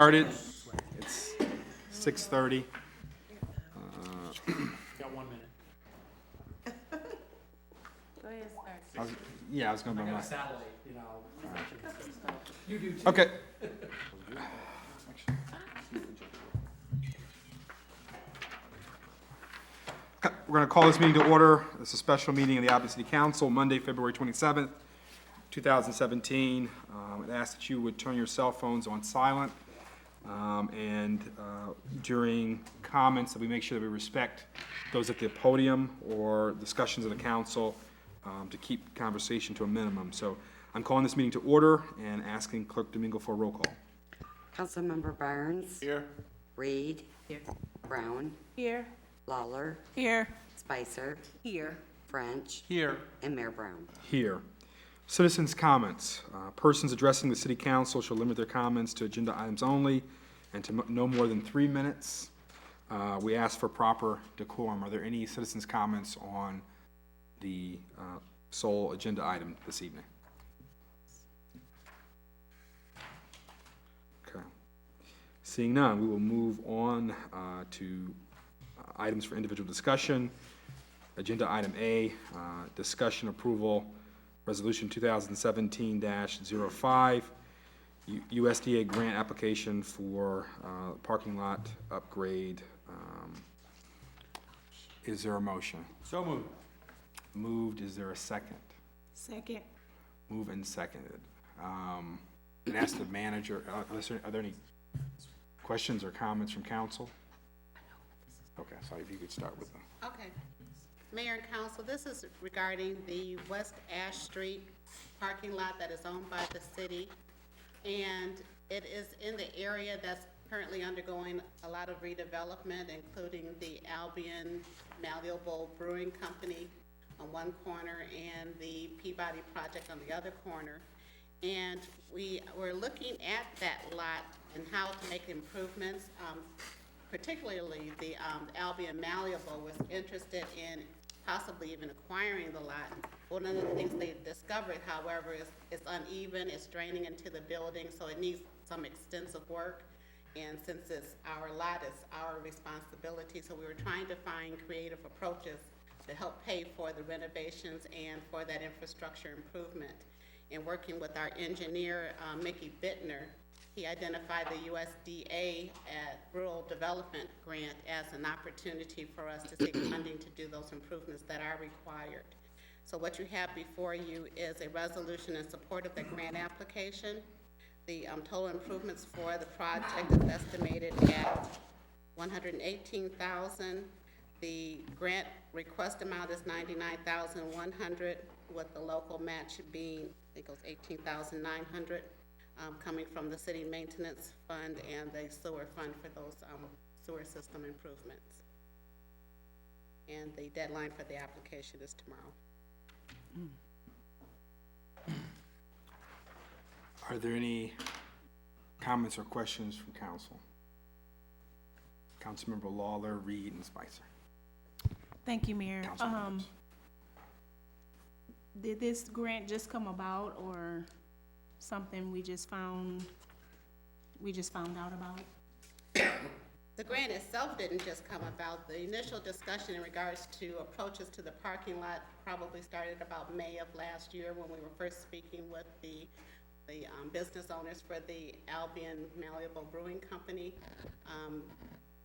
Started. It's 6:30. Got 1 minute. Go ahead, start. I was going to I be got my. a satellite, You do too. Okay. We're going to call this meeting to order. This is a special meeting of the Albion City Council, Monday, February 27th, 2017. I'd ask that you would turn your cell phones on silent. And during comments, that we make sure that we respect those at the podium or discussions of the council to keep conversation to a minimum. So I'm calling this meeting to order and asking Clerk Domingo for a roll call. Councilmember Barnes. Here. Reed. Here. Brown. Here. Lawler. Here. Spicer. Here. French. Here. And Mayor Brown. Here. Citizens' comments. Persons addressing the city council shall limit their comments to agenda items only and to no more than 3 minutes. We ask for proper decorum. Are there any citizens' comments on the sole agenda item this evening? Okay. Seeing none, we will move on to items for individual discussion. Agenda item A, discussion approval, resolution 2017-05, USDA grant application for parking lot upgrade. Is there a motion? So moved. Moved, is there a second? Second. Moved and seconded. And ask the manager, are there any questions or comments from council? Okay, so if you could start with them. Okay. Mayor and council, this is regarding the West Ash Street parking lot that is owned by the city. And it is in the area that's currently undergoing a lot of redevelopment, including the Albion Malleable Brewing Company on one corner and the Peabody Project on the other corner. And we were looking at that lot and how to make improvements. Particularly the Albion Malleable was interested in possibly even acquiring the lot. One of the things they discovered, however, is it's uneven, it's draining into the building, so it needs some extensive work. And since it's our lot, it's our responsibility, so we were trying to find creative approaches to help pay for the renovations and for that infrastructure improvement. And working with our engineer, Mickey Bittner, he identified the USDA Rural Development Grant as an opportunity for us to seek funding to do those improvements that are required. So what you have before you is a resolution in support of the grant application. The total improvements for the project is estimated at $118,000. The grant request amount is $99,100, with the local match being, I think it was $18,900. Coming from the city maintenance fund and the sewer fund for those sewer system improvements. And the deadline for the application is tomorrow. Are there any comments or questions from council? Councilmember Lawler, Reed, and Spicer. Thank you, Mayor. Councilmembers. Did this grant just come about, or something we just found out about? The grant itself didn't just come about. The initial discussion in regards to approaches to the parking lot probably started about May of last year when we were first speaking with the business owners for the Albion Malleable Brewing Company.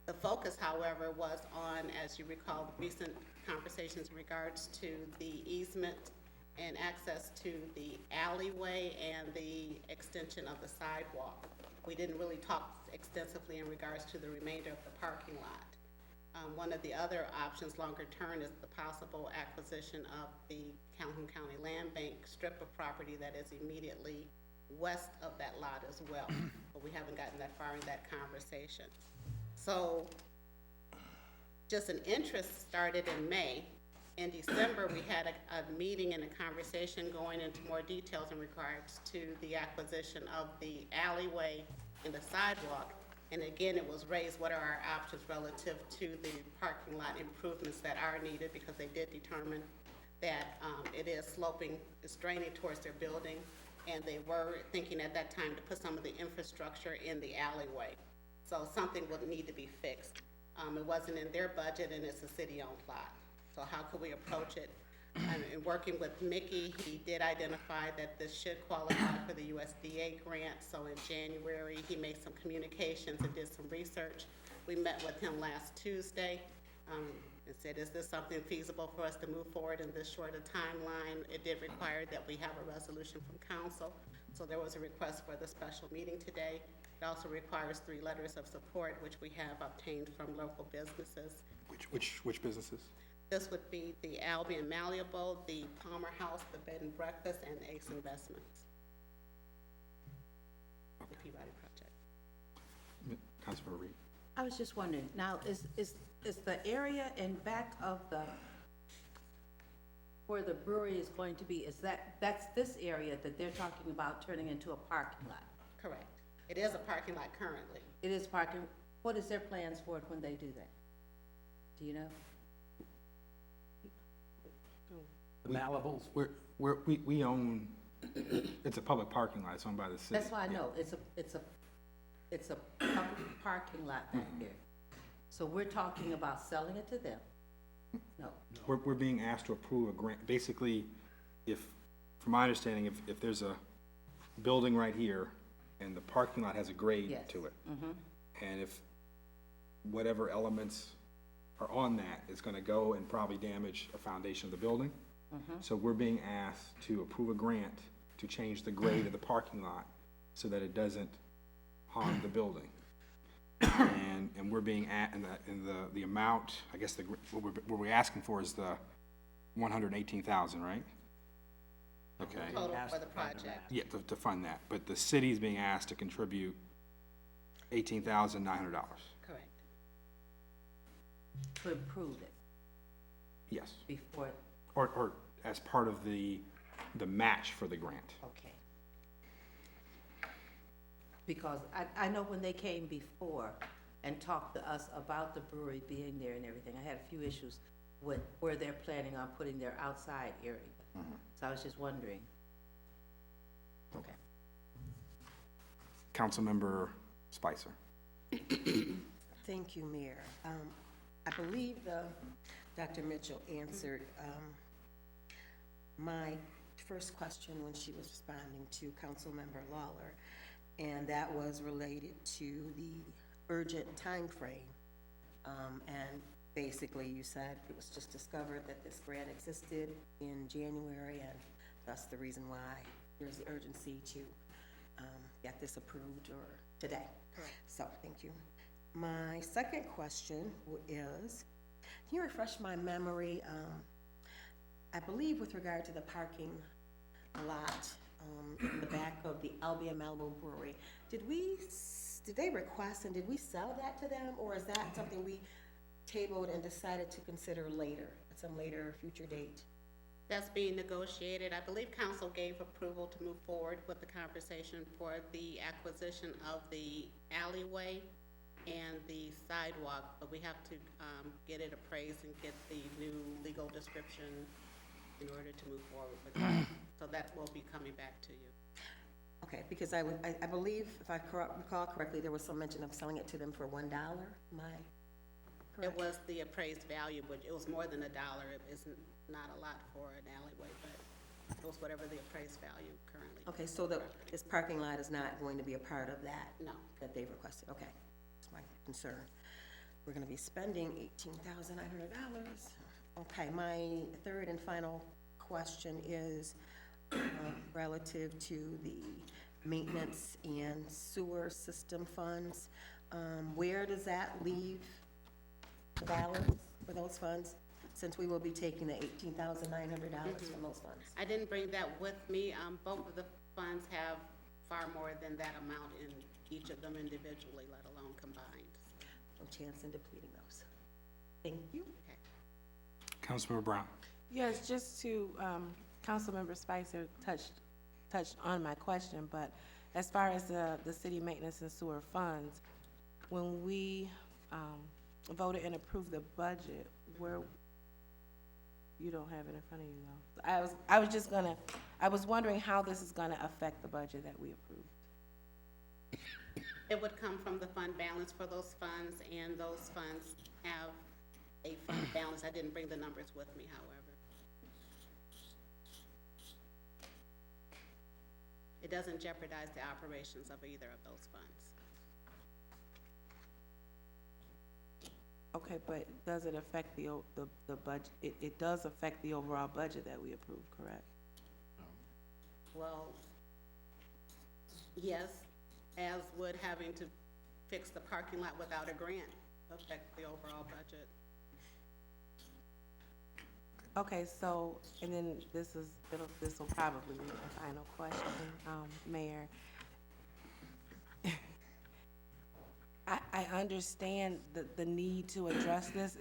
The focus, however, was on, as you recall, recent conversations in regards to the easement and access to the alleyway and the extension of the sidewalk. We didn't really talk extensively in regards to the remainder of the parking lot. One of the other options longer term is the possible acquisition of the Calhoun County Land Bank strip of property that is immediately west of that lot as well. But we haven't gotten that far in that conversation. So just an interest started in May. In December, we had a meeting and a conversation going into more details in regards to the acquisition of the alleyway and the sidewalk. And again, it was raised, what are our options relative to the parking lot improvements that are needed, because they did determine that it is sloping, it's draining towards their building. and they were thinking at that time to put some of the infrastructure in the alleyway. So something would need to be fixed. It wasn't in their budget, and it's a city-owned lot. So how could we approach it? And in working with Mickey, he did identify that this should qualify for the USDA grant. So in January, he made some communications and did some research. We met with him last Tuesday, and said, is this something feasible for us to move forward in this short a timeline? It did require that we have a resolution from council. So there was a request for the special meeting today. It also requires 3 letters of support, which we have obtained from local businesses. Which businesses? This would be the Albion Malleable, the Palmer House, the Bed and Breakfast, and Ace Investments. The Peabody Project. Councilmember Reed. I was just wondering, now, is the area in back of where the brewery is going to be, that's this area that they're talking about turning into a parking lot? Correct. It is a parking lot currently. It is parking. What is their plans for it when they do that? Do you know? The Malibus. We own, it's a public parking lot, it's owned by the city. That's why I know, it's a public parking lot back there. So we're talking about selling it to them? No. We're being asked to approve a grant, basically, from my understanding, if there's a building right here, and the parking lot has a grade Yes. to it, and if whatever elements are on that is gonna go and probably damage a foundation of the building, so we're being asked to approve a grant to change the grade of the parking lot so that it doesn't harm the building. And we're being the amount, I guess what we're asking for is the 118,000, right? Okay. Total for the project. Yeah, to fund that, but the city's being asked to contribute $18,900. Correct. To improve it Yes, before, or as part of the match for the grant. okay. Because I know when they came before and talked to us about the brewery being there and everything, I had a few issues with where they're planning on putting their outside area. So I was just wondering. Okay. Councilmember Spicer. Thank you, Mayor. I believe Dr. Mitchell answered my first question when she was responding to Councilmember Lawler, and that was related to the urgent timeframe. And basically, you said it was just discovered that this grant existed in January, and that's the reason why there's the urgency to get this approved or today. Correct. So, thank you. My second question is, can you refresh my memory? I believe with regard to the parking lot in the back of the Albion Malibu Brewery, did they request and did we sell that to them, or is that something we tabled and decided to consider later, at some later future date? That's being negotiated. I believe council gave approval to move forward with the conversation for the acquisition of the alleyway and the sidewalk, but we have to get it appraised and get the new legal description in order to move forward with that. So that will be coming back to you. Okay, because I believe, if I recall correctly, there was some mention of selling it to them for $1. Am I It correct? was the appraised value, but it was more than $1. It isn't, not a lot for an alleyway, but it was whatever the appraised value currently. Okay, so this parking lot is not going to be a part of that? No. That they've requested, okay. That's my concern. We're gonna be spending $18,900. Okay, my third and final question is relative to the maintenance and sewer system funds. Where does that leave the balance for those funds, since we will be taking the $18,900 from those funds? I didn't bring that with me. Both of the funds have far more than that amount in each of them individually, let alone combined. No chance in depleting those. Thank you. Okay. Councilmember Brown. Yes, just to, Councilmember Spicer touched on my question, but as far as the city maintenance and sewer funds, when we, voted and approved the budget, where, you don't have it in front of you though. I was just gonna I was wondering how this is gonna affect the budget that we approved. It would come from the fund balance for those funds, and those funds have a fund balance. I didn't bring the numbers with me, however. It doesn't jeopardize the operations of either of those funds. Okay, but does it affect the budget? It does affect the overall budget that we approved, correct? Well, yes, as would having to fix the parking lot without a grant affect the overall budget. Okay, so, and then this will probably be my final question, Mayor. I understand the need to address this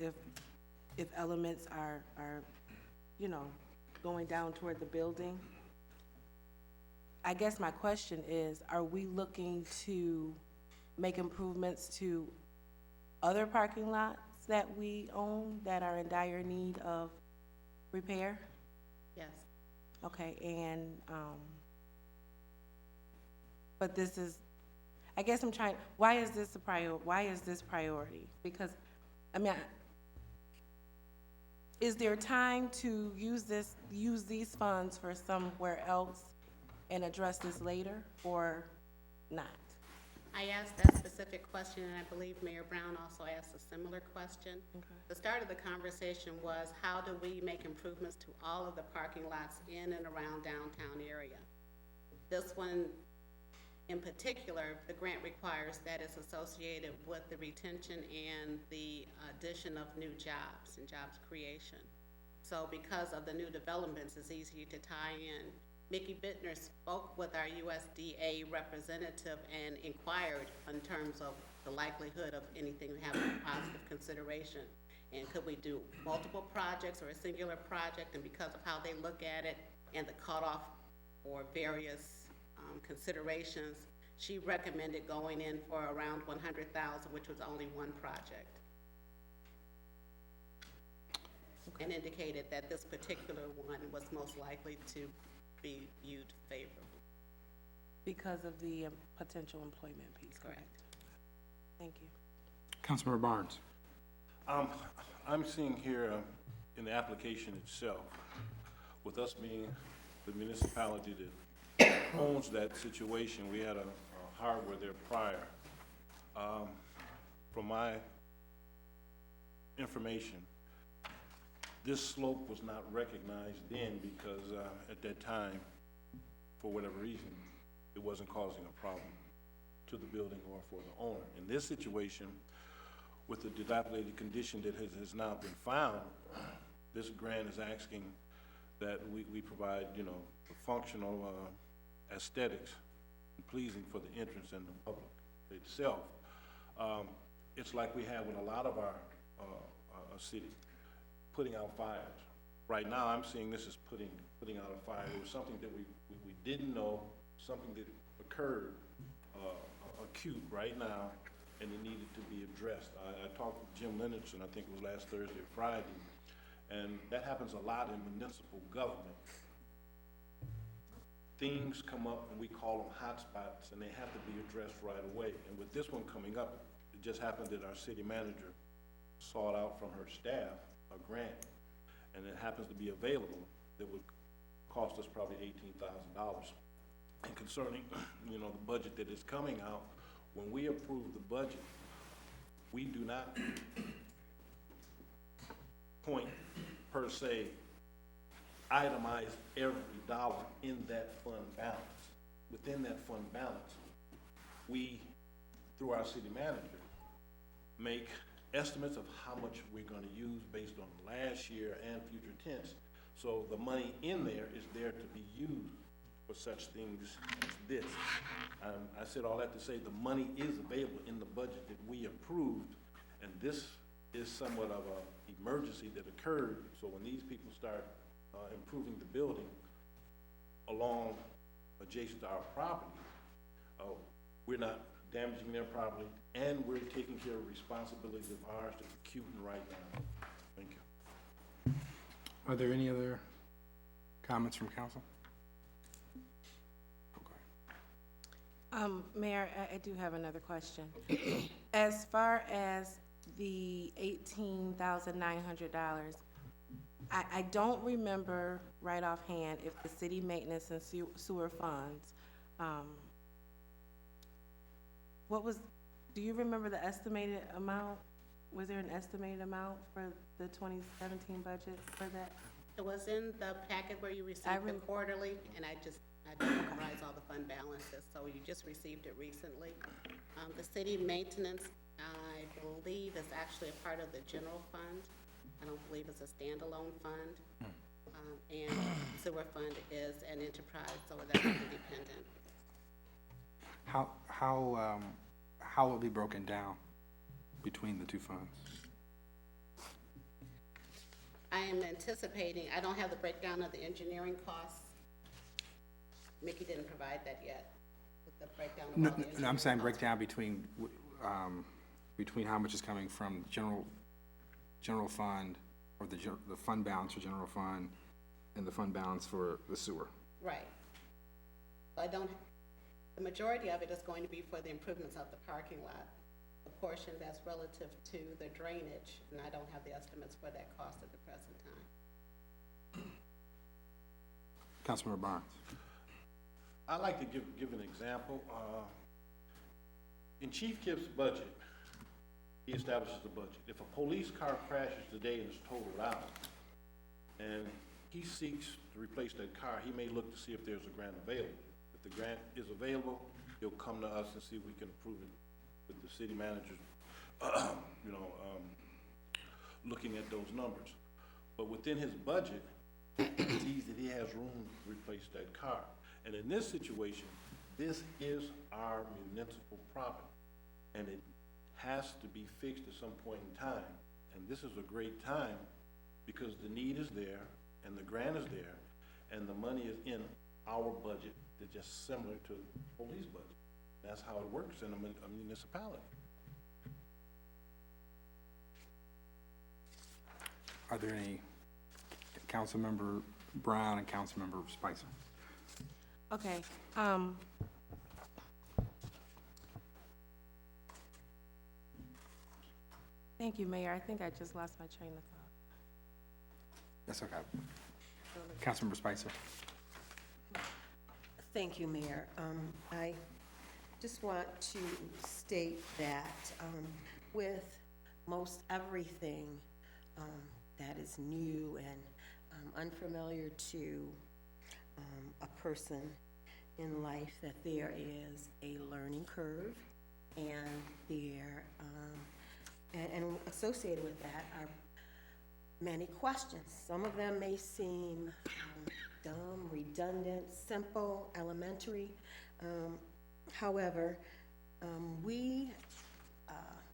if elements are, you know, going down toward the building. I guess my question is, are we looking to make improvements to other parking lots that we own that are in dire need of repair? Yes. Okay, and, but this is, I guess I'm trying, why is this priority? Because, I mean, is there time to use these funds for somewhere else and address this later, or not? I asked that specific question, and I believe Mayor Brown also asked a similar question. Okay. The start of the conversation was, how do we make improvements to all of the parking lots in and around downtown area? This one, in particular, the grant requires that it's associated with the retention and the addition of new jobs and jobs creation. So because of the new developments, it's easy to tie in. Mickey Bittner spoke with our USDA representative and inquired in terms of the likelihood of anything having a positive consideration. And could we do multiple projects or a singular project? And because of how they look at it and the cutoff for various considerations, she recommended going in for around 100,000, which was only one project. Okay. And indicated that this particular one was most likely to be viewed favorably. Because of the potential employment piece, correct? Correct. Thank you. Councilmember Barnes. I'm seeing here in the application itself, with us being the municipality that owns that situation, we had a hardware there prior. From my information, this slope was not recognized then because at that time, for whatever reason, it wasn't causing a problem to the building or for the owner. In this situation, with the dilapidated condition that has now been found, this grant is asking that we provide, you know, the functional aesthetics and pleasing for the entrance and the public itself. It's like we have with a lot of our city, putting out fires. Right now, I'm seeing this as putting out a fire. It was something that we didn't know, something that occurred acute right now, and it needed to be addressed. I talked with Jim Lennox, and I think it was last Thursday or Friday, and that happens a lot in municipal government. Things come up, and we call them hotspots, and they have to be addressed right away. And with this one coming up, it just happened that our city manager sought out from her staff a grant, and it happens to be available that would cost us probably $18,000. And concerning, you know, the budget that is coming out, when we approve the budget, we do not point per se, itemize every dollar in that fund balance. Within that fund balance, we, through our city manager, make estimates of how much we're gonna use based on last year and future tense. So the money in there is there to be used for such things as this. I said all that to say the money is available in the budget that we approved, and this is somewhat of an emergency that occurred. So when these people start improving the building along adjacent to our property, we're not damaging their property, and we're taking care of responsibilities of ours that's acute and right now. Thank you. Are there any other comments from council? Mayor, I do have another question. As far as the $18,900, I don't remember right offhand if the city maintenance and sewer funds, do you remember the estimated amount? Was there an estimated amount for the 2017 budget for that? It was in the packet where you received the quarterly, and I didn't memorize all the fund balances, so you just received it recently. The city maintenance, I believe, is actually a part of the general fund. I don't believe it's a standalone fund. And sewer fund is an enterprise, so that's independent. How will it be broken down between the two funds? I am anticipating, I don't have the breakdown of the engineering costs. Mickey didn't provide that yet, with the breakdown of all the engineering No, I'm saying costs. breakdown between how much is coming from general fund, or the fund balance for general fund, and the fund balance for the sewer. Right. The majority of it is going to be for the improvements of the parking lot. The portion that's relative to the drainage, and I don't have the estimates for that cost at the present time. Councilmember Barnes. I'd like to give an example. In Chief Kipp's budget, he establishes the budget. If a police car crashes today and is totaled out, and he seeks to replace that car, he may look to see if there's a grant available. If the grant is available, he'll come to us and see if we can approve it with the city manager, looking at those numbers. But within his budget, he sees that he has room to replace that car. And in this situation, this is our municipal property, and it has to be fixed at some point in time. And this is a great time because the need is there, and the grant is there, and the money is in our budget that's just similar to the police budget. That's how it works in a municipality. Are there any, Councilmember Brown and Councilmember Spicer? Okay, thank you, Mayor. I think I just lost my train of thought. That's okay. Councilmember Spicer. Thank you, Mayor. I just want to state that with most everything that is new and unfamiliar to a person in life, that there is a learning curve, and there and associated with that are many questions. Some of them may seem dumb, redundant, simple, elementary. However, we,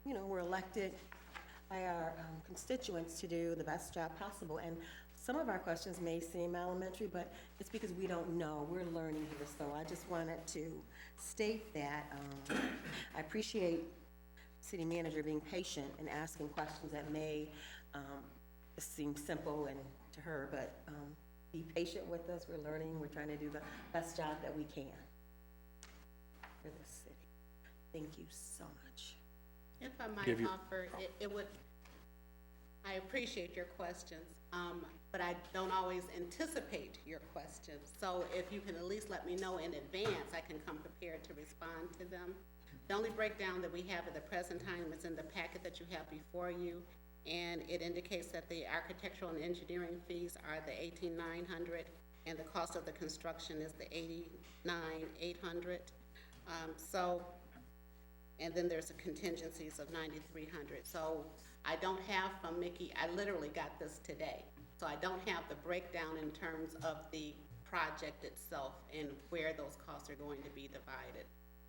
were elected by our constituents to do the best job possible. And some of our questions may seem elementary, but it's because we don't know. We're learning here. So I just wanted to state that I appreciate city manager being patient and asking questions that may seem simple and to her, but be patient with us. We're learning. We're trying to do the best job that we can for this city. Thank you so much. If I might offer, I appreciate your questions, but I don't always anticipate your questions. So if you can at least let me know in advance, I can come prepared to respond to them. The only breakdown that we have at the present time is in the packet that you have before you, and it indicates that the architectural and engineering fees are the $18,900, and the cost of the construction is the $89,800. And then there's the contingencies of $9,300. So I don't have from Mickey, I literally got this today. So I don't have the breakdown in terms of the project itself and where those costs are going to be divided.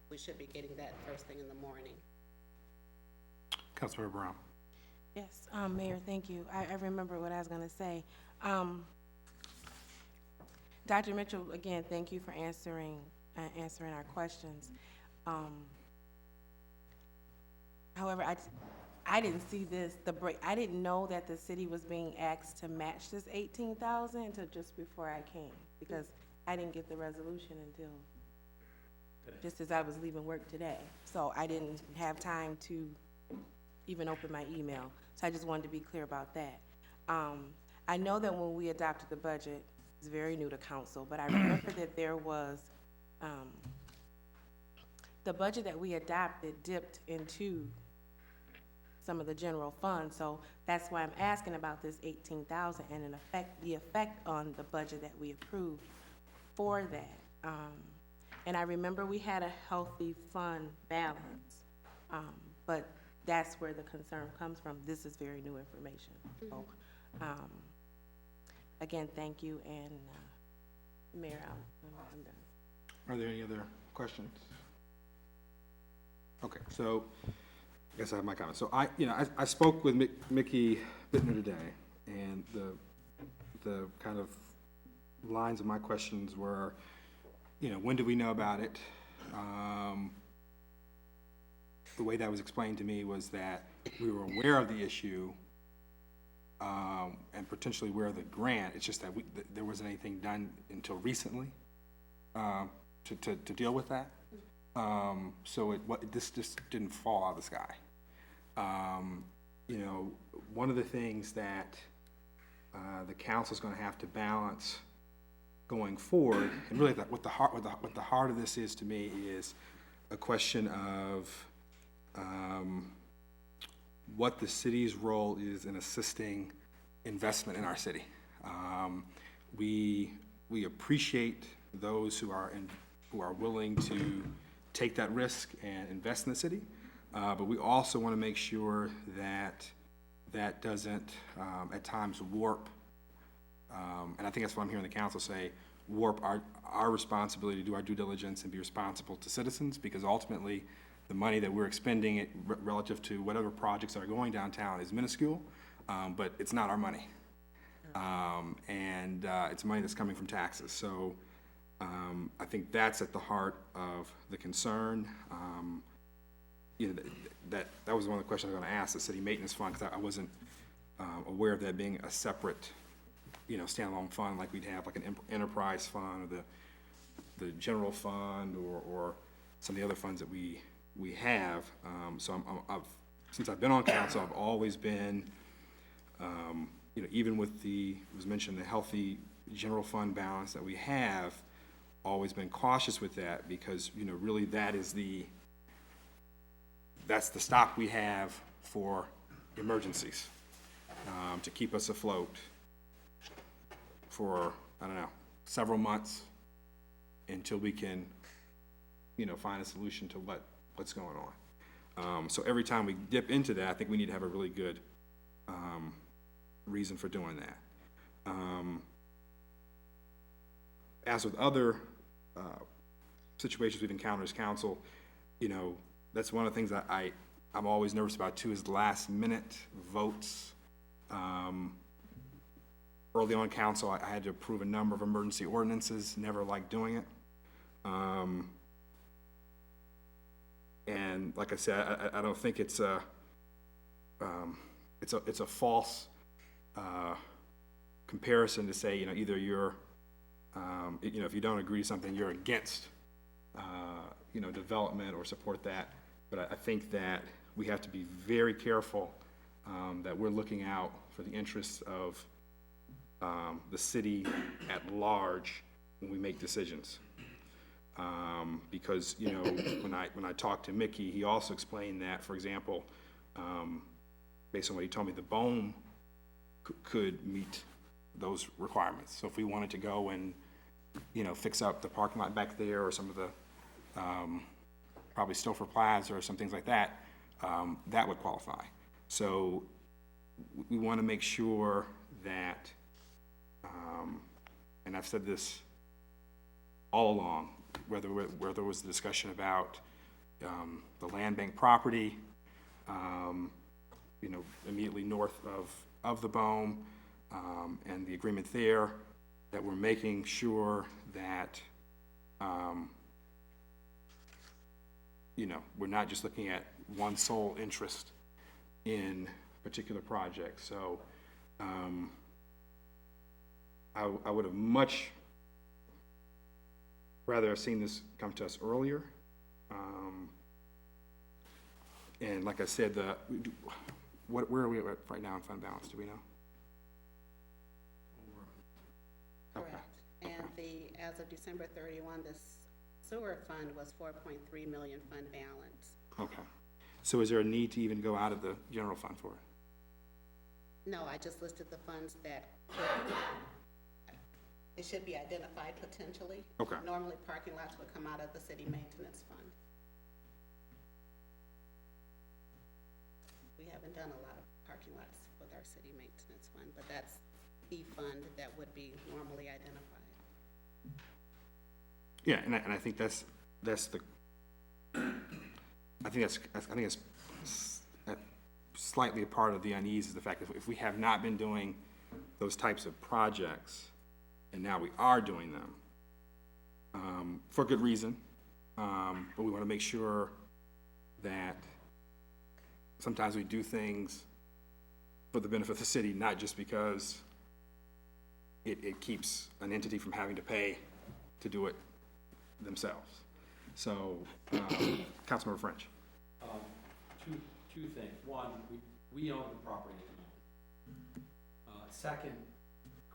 We should be getting that first thing in the morning. Councilmember Brown. Yes, Mayor, thank you. I remember what I was gonna say. Dr. Mitchell, again, thank you for answering our questions. However, I didn't see this, I didn't know that the city was being asked to match this 18,000 until just before I came, because I didn't get the resolution until just as I was leaving work today. So I didn't have time to even open my email. So I just wanted to be clear about that. I know that when we adopted the budget, it's very new to council, but I remember that there was, the budget that we adopted dipped into some of the general funds, so that's why I'm asking about this 18,000 and the effect on the budget that we approved for that. And I remember we had a healthy fund balance, but that's where the concern comes from. This is very new information. So, again, thank you, and Mayor, I'm done. Are there any other questions? Okay, so I guess I have my comments. So I spoke with Mickey Bittner today, and the kind of lines of my questions were, when do we know about it? The way that was explained to me was that we were aware of the issue, and potentially aware of the grant. It's just that there wasn't anything done until recently to deal with that. So this just didn't fall out of the sky. One of the things that the council is going to have to balance going forward, and really what the heart of this is to me is a question of what the city's role is in assisting investment in our city. We appreciate those who are willing to take that risk and invest in the city, but we also want to make sure that that doesn't at times warp, and I think that's what I'm hearing the council say, warp our responsibility to do our due diligence and be responsible to citizens, because ultimately the money that we're expending relative to whatever projects are going downtown is minuscule, but it's not our money. And it's money that's coming from taxes. So I think that's at the heart of the concern. That was one of the questions I was going to ask the city maintenance fund, because I wasn't aware of that being a separate, standalone fund like we'd have, like an enterprise fund, or the general fund, or some of the other funds that we have. So since I've been on council, I've always been, even with it was mentioned, the healthy general fund balance that we have, always been cautious with that, because, really that's the stock we have for emergencies, to keep us afloat for, several months until we can, find a solution to what's going on. So every time we dip into that, I think we need to have a really good reason for doing that. As with other situations we've encountered as council, that's one of the things that I'm always nervous about too, is last minute votes. Early on council, I had to approve a number of emergency ordinances, never liked doing it. And like I said, I don't think it's a false comparison to say, either you're, if you don't agree to something, you're against, development or support that. But I think that we have to be very careful that we're looking out for the interests of the city at large when we make decisions. Because, when I talked to Mickey, he also explained that, for example, based on what he told me, the BOEM could meet those requirements. So if we wanted to go and, fix up the parking lot back there, or some of the, probably Stouffer Plaza or some things like that, that would qualify. So we want to make sure that, and I've said this all along, whether there was a discussion about the land bank property, immediately north of the BOEM, and the agreement there, that we're making sure that we're not just looking at one sole interest in a particular project. So I would have much rather have seen this come to us earlier. And like I said, where are we at right now in fund balance, do we know? Correct. And as of December 31, the sewer fund was 4.3 million fund balance. Okay. So is there a need to even go out of the general fund for it? No, I just listed the funds that could, it should be identified potentially. Okay. Normally, parking lots would come out of the city maintenance fund. We haven't done a lot of parking lots with our city maintenance fund, but that's the fund that would be normally identified. Yeah, and I think that's the, I think that's slightly a part of the unease is the fact that if we have not been doing those types of projects, and now we are doing them, for good reason, but we want to make sure that sometimes we do things for the benefit of the city, not just because it keeps an entity from having to pay to do it themselves. So, Councilmember French. Two things. One, we own the property at the moment. Second,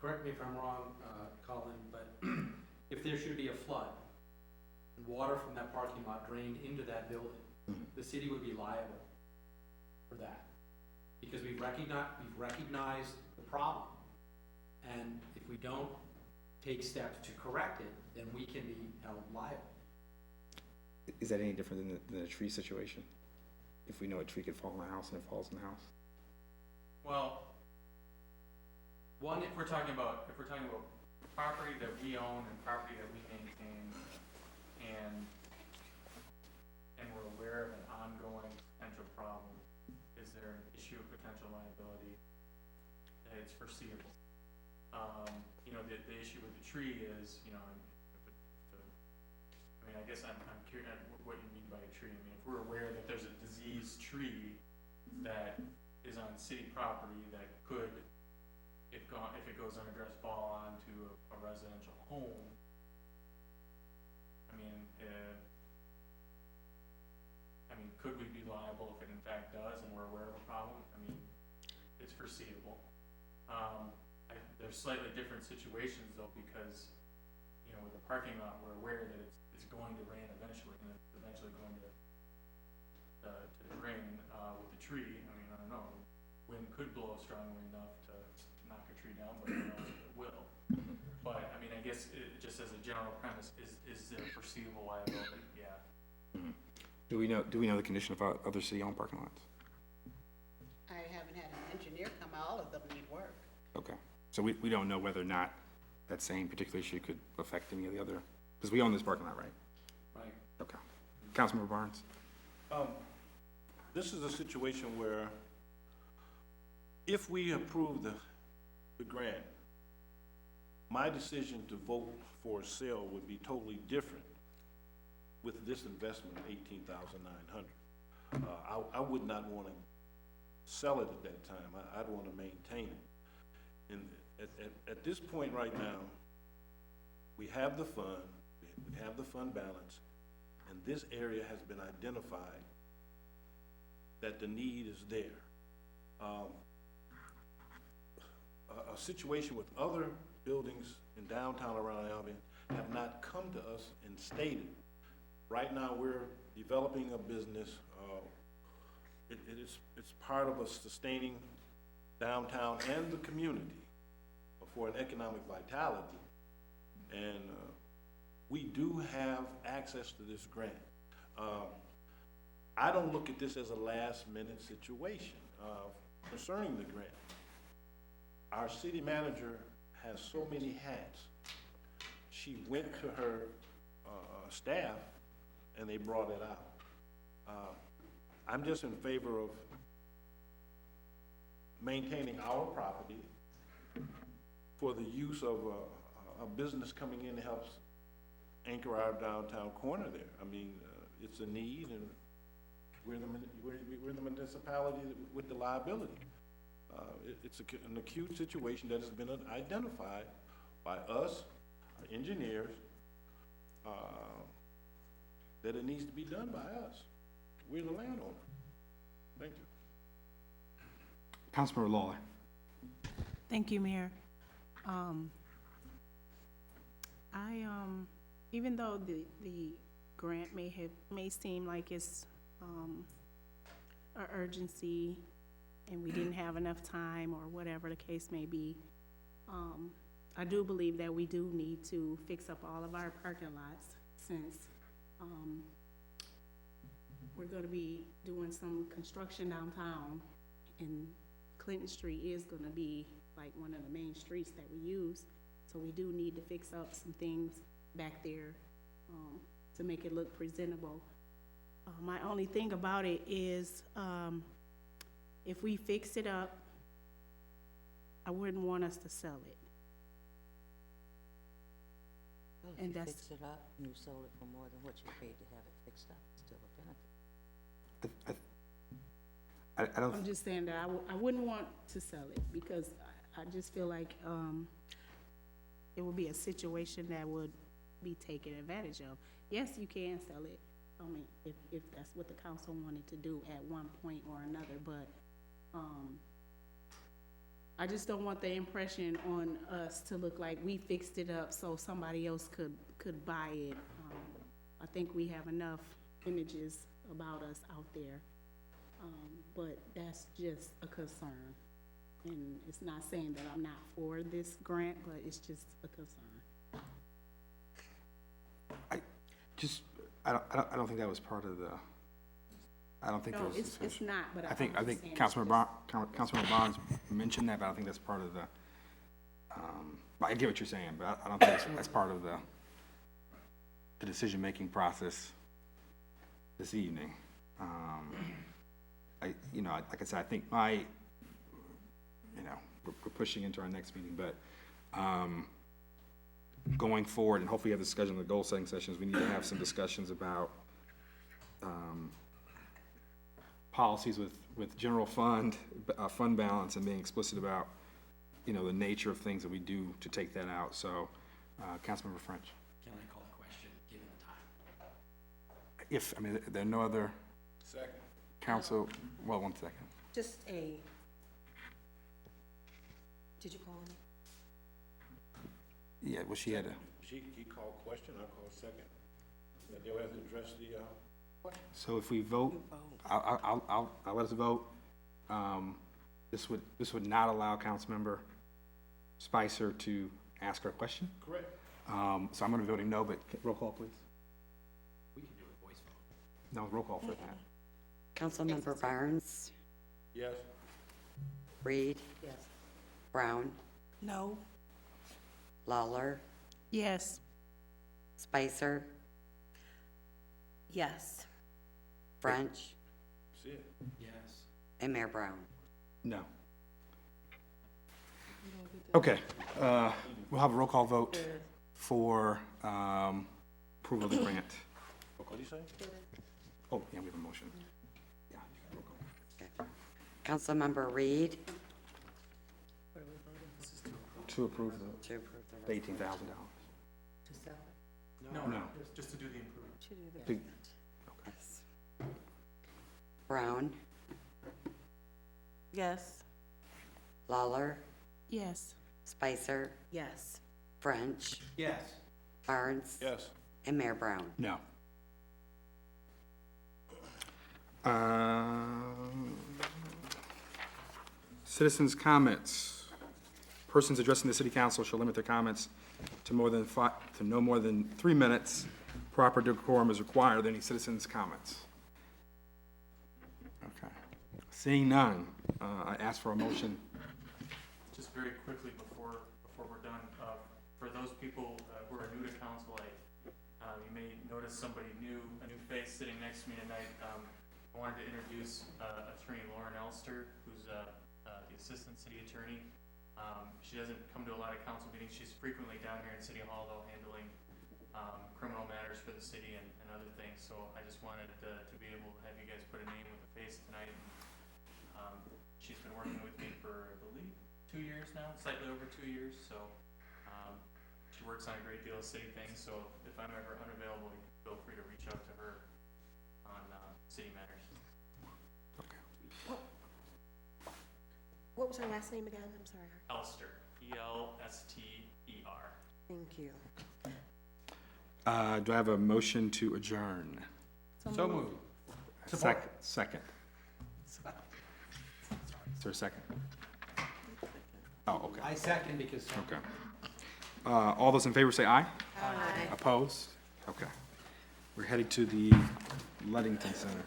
correct me if I'm wrong, Colin, but if there should be a flood and water from that parking lot drained into that building, the city would be liable for that. Because we've recognized the problem. And if we don't take steps to correct it, then we can be held liable. Is that any different than a tree situation? If we know a tree could fall in the house and it falls in the house? Well, one, if we're talking about property that we own and property that we maintain, and we're aware of an ongoing potential problem, is there an issue of potential liability that it's foreseeable? You know, the issue with the tree is, you know, I mean, I guess I'm curious what you mean by a tree. I mean, if we're aware that there's a diseased tree that is on city property that could, if it goes unaddressed, fall onto a residential home, could we be liable if it in fact does and we're aware of a problem? I mean, it's foreseeable. There's slightly different situations though, because, you know, with the parking lot, we're aware that it's going to rain eventually, and it's eventually going to drain. With the tree, I mean, I don't know, wind could blow strongly enough to knock a tree down, but who knows if it will. But, I mean, I guess just as a general premise, is there foreseeable liability? Yeah. Mm-hmm. Do we know the condition of other city-owned parking lots? I haven't had an engineer come, all of them need work. Okay, so we don't know whether or not that same particular issue could affect any of the other, because we own this parking lot, right? Right. Okay. Councilmember Barnes? This is a situation where if we approve the grant, my decision to vote for a sale would be totally different with this investment of $18,900. I would not want to sell it at that time. I'd want to maintain it. And at this point right now, we have the fund, we have the fund balance, and this area has been identified that the need is there. A situation with other buildings in downtown around Albion have not come to us and stated. Right now, we're developing a business. It's part of us sustaining downtown and the community for an economic vitality. And we do have access to this grant. I don't look at this as a last-minute situation concerning the grant. Our city manager has so many hats. She went to her staff and they brought it out. I'm just in favor of maintaining our property for the use of a business coming in that helps anchor our downtown corner there. I mean, it's a need, and we're the municipality with the liability. It's an acute situation that has been identified by us, our engineers, that it needs to be done by us. We're the landowner. Thank you. Councilmember Lawler. Thank you, Mayor. Even though the grant may seem like it's, a urgency and we didn't have enough time or whatever the case may be, I do believe that we do need to fix up all of our parking lots since, we're gonna be doing some construction downtown, and Clinton Street is gonna be like one of the main streets that we use. So we do need to fix up some things back there, to make it look presentable. My only thing about it is, if we fix it up, I wouldn't want us to sell it. Well, And if you that's- fix it up and you sold it for more than what you paid to have it fixed up, it's still a benefit. I don't, I'm just saying that I wouldn't want to sell it because I just feel like, it would be a situation that would be taken advantage of. Yes, you can sell it, I mean, if that's what the council wanted to do at one point or another, but, I just don't want the impression on us to look like we fixed it up so somebody else could buy it. I think we have enough images about us out there, but that's just a concern. And it's not saying that I'm not for this grant, but it's just a concern. I don't think that was part of the, I don't think there No, was a it's discussion. not, but I think I'm just saying it's Councilmember Bonds mentioned that, but I don't think that's part of the, I get what you're saying, but I don't think that's part of the decision-making process this evening. Like I said, I think we're pushing into our next meeting, but, going forward, and hopefully we have a discussion in the goal-setting sessions, we need to have some discussions about, policies with general fund balance, and being explicit about, the nature of things that we do to take that out. So, Councilmember French. Can I call a question, given the time? There are no other Second. council, well, 1 second. Just did you call me? Yeah, well, she had a, He called question, I called second. That they'll have to address the, so if we vote, I'll let us vote. This would not allow Councilmember Spicer to ask her a question. correct. So I'm gonna be voting no, but roll call, please. We can do a voice vote. No, roll call for that. Councilmember Barnes, Yes. Reed, Yes. Brown, No. Lawler, Yes, Spicer, Yes. French, See it. Yes. and Mayor Brown. No. Okay, we'll have a roll call vote for, approval of the grant. What do you say? Oh, yeah, we have a motion. Yeah, roll call. Councilmember Reed, To approve to approve the the $18,000. To sell it. No. Just to do the improvement. Yes. Brown, Yes. Lawler, yes. Spicer, Yes. French, Yes. Barnes, Yes. and Mayor Brown. No. Citizens' comments. Persons addressing the city council shall limit their comments to no more than 3 minutes. Proper decorum is required. Are there any citizens' comments? Okay. Seeing none, I ask for a motion. Just very quickly before we're done, for those people who are new to council, you may notice somebody new, a new face sitting next to me tonight. I wanted to introduce Attorney Lauren Elster, who's the Assistant City Attorney. She doesn't come to a lot of council meetings. She's frequently down here in City Hall, though, handling criminal matters for the city and other things. So I just wanted to be able to have you guys put a name with a face tonight. She's been working with me for, I believe, 2 years now, slightly over 2 years. So she works on a great deal of city things, so if I'm ever unavailable, you can feel free to reach out to her on, city matters. What was her last name again? I'm sorry. Elster, E-L-S-T-E-R. Thank you. Do I have a motion to adjourn? So moved. Second. Is there a second? Oh, okay. I second because. Okay. All those in favor say aye. Aye. Opposed? Okay. We're heading to the Ludington Center.